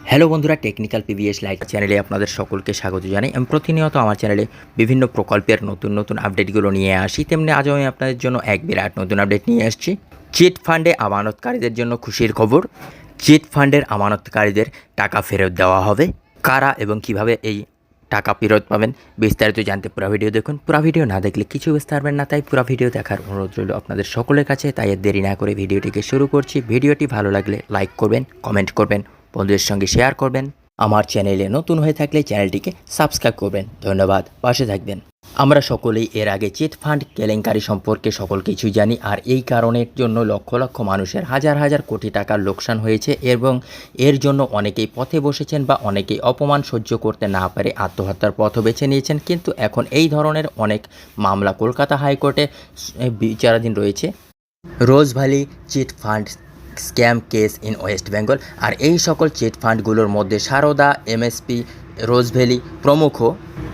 Hello বন্ধুরা, technical PVS light চ্যানেলে আপনাদের সকলকে স্বাগত জানাই। আমি প্রতিনিয়ত আমার চ্যানেলে বিভিন্ন প্রকল্পের নতুন নতুন আপডেটগুলো নিয়ে আসি, তেমনি আজও আমি আপনাদের জন্য এক বিরাট নতুন আপডেট নিয়ে আসছি। চিট ফান্ডে আমানতকারীদের জন্য খুশির খবর। চিট ফান্ডের আমানতকারীদের টাকা ফেরত দেওয়া হবে। কারা এবং কিভাবে এই টাকা ফেরত পাবেন বিস্তারিত জানতে পুরো ভিডিও দেখুন। পুরো ভিডিও না দেখলে কিছু বুঝতে পারবেন না, তাই পুরো ভিডিও দেখার অনুরোধ রইল আপনাদের সকলের কাছে। তাই আর দেরি না করে ভিডিওটিকে শুরু করছি। ভিডিওটি ভালো লাগলে লাইক করবেন, কমেন্ট করবেন, বন্ধুদের সঙ্গে শেয়ার করবেন। আমার চ্যানেলে নতুন হয়ে থাকলে চ্যানেলটিকে সাবস্ক্রাইব করবেন। ধন্যবাদ, পাশে থাকবেন। আমরা সকলেই এর আগে চিট ফান্ড কেলেঙ্কারি সম্পর্কে সকল কিছু জানি, আর এই কারণের জন্য লক্ষ লক্ষ মানুষের হাজার হাজার কোটি টাকার লোকসান হয়েছে এবং এর জন্য অনেকেই পথে বসেছেন বা অনেকেই অপমান সহ্য করতে না পারে আত্মহত্যার পথও বেছে নিয়েছেন। কিন্তু এখন এই ধরনের অনেক মামলা কলকাতা হাইকোর্টে বিচারাধীন রয়েছে। Rose Valley chit fund scam case in West Bengal. আর এই সকল চিট ফান্ডগুলোর মধ্যে সারদা, এমএসপি, রোজ ভ্যালি প্রমুখ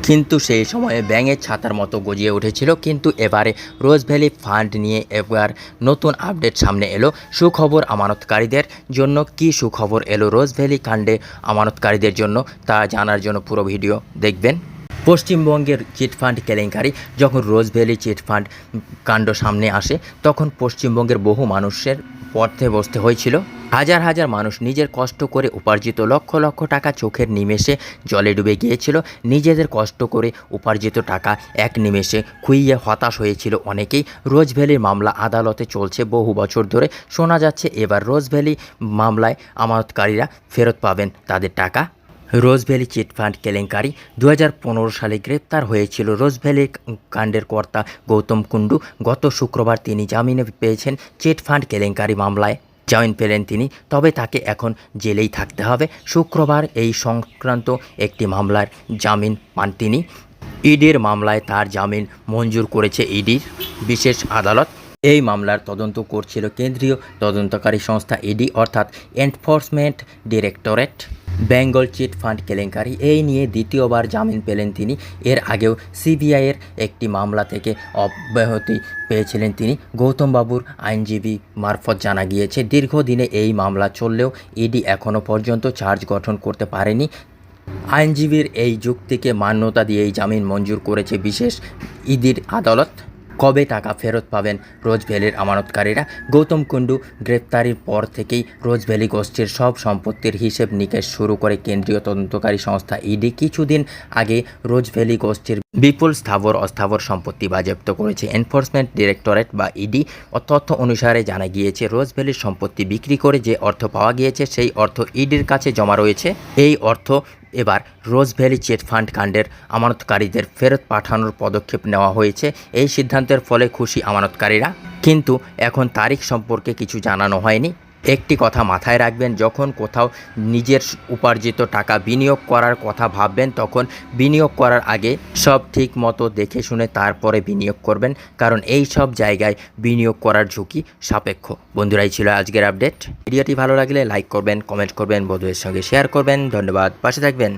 কিন্তু সেই সময়ে ব্যাঙের ছাতার মতো গজিয়ে উঠেছিল। কিন্তু এবারে রোজ ভ্যালি ফান্ড নিয়ে এবার নতুন আপডেট সামনে এলো। সুখবর আমানতকারীদের জন্য। কি সুখবর এলো রোজ ভ্যালি কাণ্ডে আমানতকারীদের জন্য, তা জানার জন্য পুরো ভিডিও দেখবেন। পশ্চিমবঙ্গের চিটফান্ড কেলেঙ্কারি যখন রোজ ভ্যালি চিটফান্ড কাণ্ড সামনে আসে, তখন পশ্চিমবঙ্গের বহু মানুষের পথে বসতে হয়েছিল। হাজার হাজার মানুষ নিজের কষ্ট করে উপার্জিত লক্ষ লক্ষ টাকা চোখের নিমেষে জলে ডুবে গিয়েছিল। নিজেদের কষ্ট করে উপার্জিত টাকা এক নিমেষে খুইয়ে হতাশ হয়েছিল অনেকেই। রোজ ভ্যালির মামলা আদালতে চলছে বহু বছর ধরে। শোনা যাচ্ছে এবার রোজ ভ্যালি মামলায় আমানতকারীরা ফেরত পাবেন তাদের টাকা। রোজ ভ্যালি চিটফান্ড কেলেঙ্কারি 2015 সালে গ্রেপ্তার হয়েছিল রোজ ভ্যালি কাণ্ডের কর্তা গৌতম কুণ্ডু। গত শুক্রবার তিনি জামিনে পেয়েছেন। চিটফান্ড কেলেঙ্কারি মামলায় জামিন পেলেন তিনি, তবে তাকে এখন জেলেই থাকতে হবে। শুক্রবার এই সংক্রান্ত একটি মামলার জামিন পান তিনি। ইডির মামলায় তার জামিন মঞ্জুর করেছে ইডির বিশেষ আদালত। এই মামলার তদন্ত করছিল কেন্দ্রীয় তদন্তকারী সংস্থা ইডি, অর্থাৎ enforcement directorate. Bengal chit fund কেলেঙ্কারি এই নিয়ে দ্বিতীয়বার জামিন পেলেন তিনি। এর আগেও সিবিআইয়ের একটি মামলা থেকে অব্যাহতি পেয়েছিলেন তিনি। গৌতম বাবুর আইনজীবী মারফত জানা গিয়েছে, দীর্ঘদিনে এই মামলা চললেও ইডি এখনও পর্যন্ত চার্জ গঠন করতে পারেনি। আইনজীবীর এই যুক্তিকে মান্যতা দিয়েই জামিন মঞ্জুর করেছে বিশেষ ইডির আদালত। কবে টাকা ফেরত পাবেন রোজ ভ্যালির আমানতকারীরা? গৌতম কুণ্ডু গ্রেপ্তারির পর থেকেই রোজ ভ্যালি গোষ্ঠীর সব সম্পত্তির হিসেব নিকেশ শুরু করে কেন্দ্রীয় তদন্তকারী সংস্থা ইডি। কিছুদিন আগে রোজ ভ্যালি গোষ্ঠীর বিপুল স্থাবর অস্থাবর সম্পত্তি বাজেয়াপ্ত করেছে এনফোর্সমেন্ট ডিরেক্টরেট বা ইডি। তথ্য অনুসারে জানা গিয়েছে, রোজ ভ্যালির সম্পত্তি বিক্রি করে যে অর্থ পাওয়া গিয়েছে সেই অর্থ ইডির কাছে জমা রয়েছে। এই অর্থ এবার রোজ ভ্যালি চিট ফান্ড কাণ্ডের আমানতকারীদের ফেরত পাঠানোর পদক্ষেপ নেওয়া হয়েছে। এই সিদ্ধান্তের ফলে খুশি আমানতকারীরা, কিন্তু এখন তারিখ সম্পর্কে কিছু জানানো হয়নি। একটি কথা মাথায় রাখবেন, যখন কোথাও নিজের উপার্জিত টাকা বিনিয়োগ করার কথা ভাববেন, তখন বিনিয়োগ করার আগে সব ঠিক মতো দেখে শুনে তারপরে বিনিয়োগ করবেন, কারণ এই সব জায়গায় বিনিয়োগ করার ঝুঁকি সাপেক্ষ। বন্ধুরাই ছিল আজকের আপডেট। ভিডিওটি ভালো লাগলে লাইক করবেন, কমেন্ট করবেন, বন্ধুদের সঙ্গে শেয়ার করবেন। ধন্যবাদ, পাশে থাকবেন।